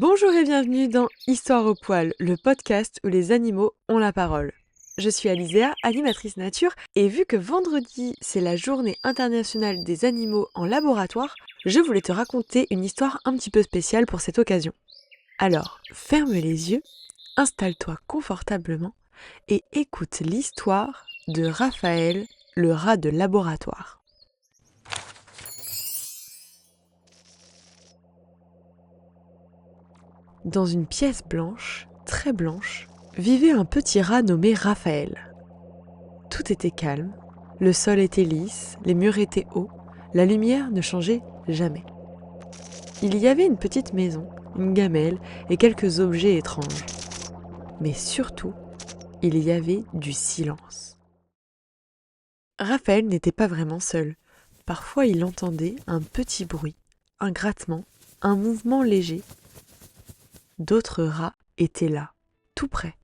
Bonjour et bienvenue dans Histoire au poil, le podcast où les animaux ont la parole. Je suis Alizéa, animatrice nature, et vu que vendredi c'est la journée internationale des animaux en laboratoire, je voulais te raconter une histoire un petit peu spéciale pour cette occasion. Alors, ferme les yeux, installe-toi confortablement et écoute l'histoire de Raphaël, le rat de laboratoire. Dans une pièce blanche, très blanche, vivait un petit rat nommé Raphaël. Tout était calme, le sol était lisse, les murs étaient hauts, la lumière ne changeait jamais. Il y avait une petite maison, une gamelle et quelques objets étranges. Mais surtout, il y avait du silence. Raphaël n'était pas vraiment seul. Parfois il entendait un petit bruit, un grattement, un mouvement léger. D'autres rats étaient là, tout près.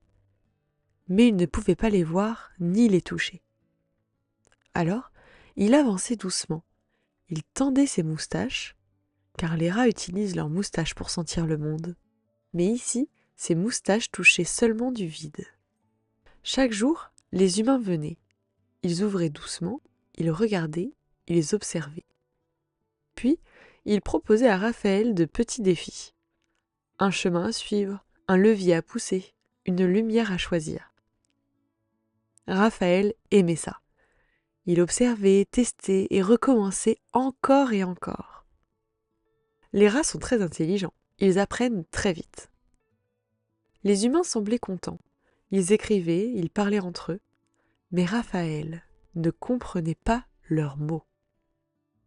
Mais il ne pouvait pas les voir ni les toucher. Alors, il avançait doucement. Il tendait ses moustaches, car les rats utilisent leurs moustaches pour sentir le monde. Mais ici, ses moustaches touchaient seulement du vide. Chaque jour, les humains venaient. Ils ouvraient doucement, ils regardaient, ils observaient. Puis, ils proposaient à Raphaël de petits défis. Un chemin à suivre, un levier à pousser, une lumière à choisir. Raphaël aimait ça. Il observait, testait et recommençait encore et encore. Les rats sont très intelligents, ils apprennent très vite. Les humains semblaient contents. Ils écrivaient, ils parlaient entre eux. Mais Raphaël ne comprenait pas leurs mots.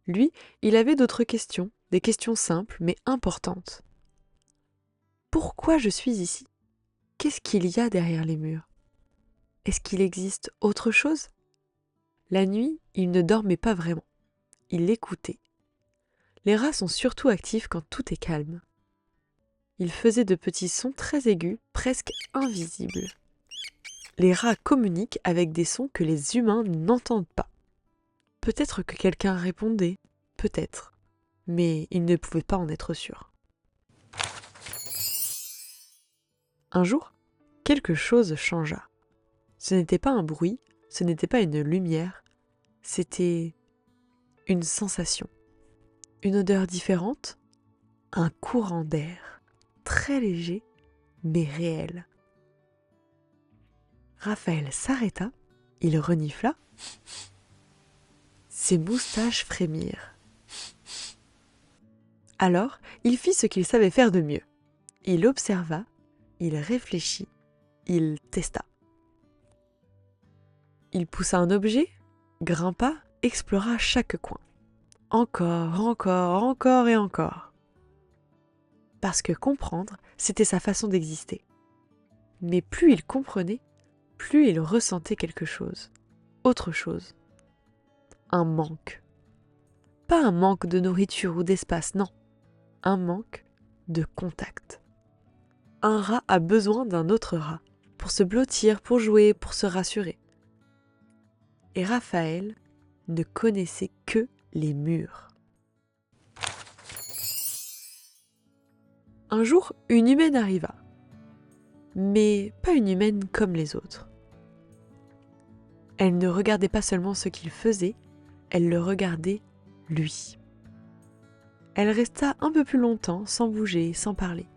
Lui, il avait d'autres questions, des questions simples mais importantes. Pourquoi je suis ici ? Qu'est-ce qu'il y a derrière les murs ? Est-ce qu'il existe autre chose ? La nuit, il ne dormait pas vraiment. Il écoutait. Les rats sont surtout actifs quand tout est calme. Ils faisaient de petits sons très aigus, presque invisibles. Les rats communiquent avec des sons que les humains n'entendent pas. Peut-être que quelqu'un répondait, peut-être, mais ils ne pouvaient pas en être sûrs. Un jour, quelque chose changea. Ce n'était pas un bruit, ce n'était pas une lumière, c'était une sensation. Une odeur différente, un courant d'air, très léger, mais réel. Raphaël s'arrêta, il renifla. Ses moustaches frémirent. Alors, il fit ce qu'il savait faire de mieux. Il observa, il réfléchit, il testa. Il poussa un objet, grimpa, explora chaque coin. Encore et encore. Parce que comprendre, c'était sa façon d'exister. Mais plus il comprenait, plus il ressentait quelque chose, autre chose. Un manque. Pas un manque de nourriture ou d'espace, non. Un manque de contact. Un rat a besoin d'un autre rat, pour se blottir, pour jouer, pour se rassurer. Et Raphaël ne connaissait que les murs. Un jour, une humaine arriva. Mais pas une humaine comme les autres. Elle ne regardait pas seulement ce qu'il faisait, elle le regardait lui. Elle resta un peu plus longtemps sans bouger, sans parler.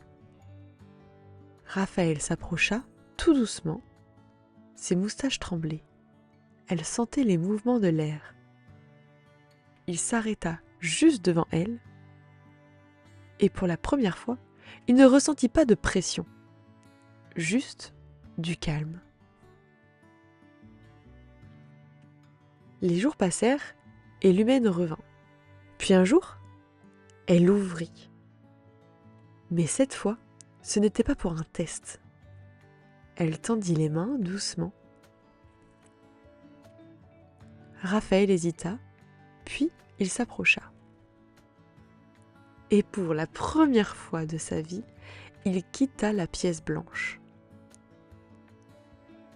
Raphaël s'approcha, tout doucement. Ses moustaches tremblaient. Elle sentait les mouvements de l'air. Il s'arrêta juste devant elle. Et pour la première fois, il ne ressentit pas de pression. Juste du calme. Les jours passèrent et l'humaine revint. Puis un jour, elle ouvrit. Mais cette fois, ce n'était pas pour un test. Elle tendit les mains doucement. Raphaël hésita, puis il s'approcha. Et pour la première fois de sa vie, il quitta la pièce blanche.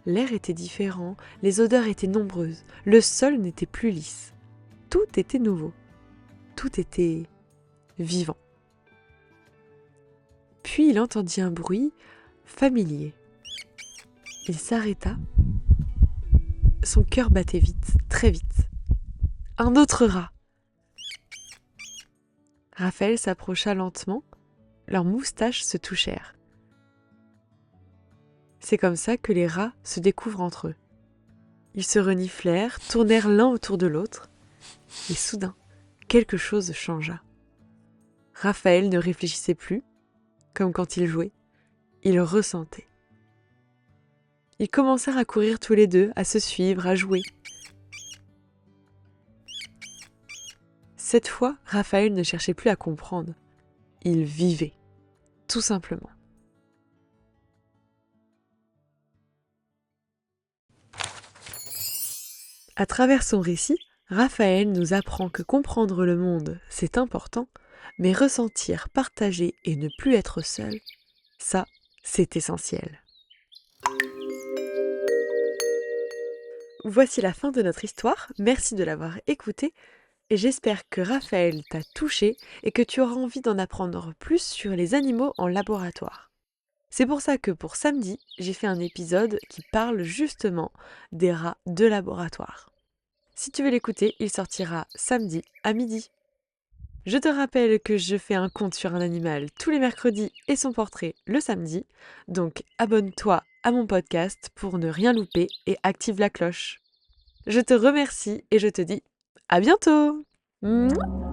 L'air était différent, les odeurs étaient nombreuses, le sol n'était plus lisse. Tout était nouveau, tout était vivant. Puis il entendit un bruit familier. Il s'arrêta. Son cœur battait vite, très vite. Un autre rat. Raphaël s'approcha lentement. Leurs moustaches se touchèrent. C'est comme ça que les rats se découvrent entre eux. Ils se reniflèrent, tournèrent l'un autour de l'autre, et soudain, quelque chose changea. Raphaël ne réfléchissait plus, comme quand il jouait, il ressentait. Ils commencèrent à courir tous les deux, à se suivre, à jouer. Cette fois, Raphaël ne cherchait plus à comprendre. Il vivait, tout simplement. À travers son récit, Raphaël nous apprend que comprendre le monde, c'est important, mais ressentir, partager et ne plus être seul, ça, c'est essentiel. Voici la fin de notre histoire, merci de l'avoir écoutée, et j'espère que Raphaël t'a touché et que tu auras envie d'en apprendre plus sur les animaux en laboratoire. C'est pour ça que pour samedi, j'ai fait un épisode qui parle justement des rats de laboratoire. Si tu veux l'écouter, il sortira samedi à midi. Je te rappelle que je fais un conte sur un animal tous les mercredis et son portrait le samedi, donc abonne-toi à mon podcast pour ne rien louper et active la cloche. Je te remercie et je te dis à bientôt. Mouah.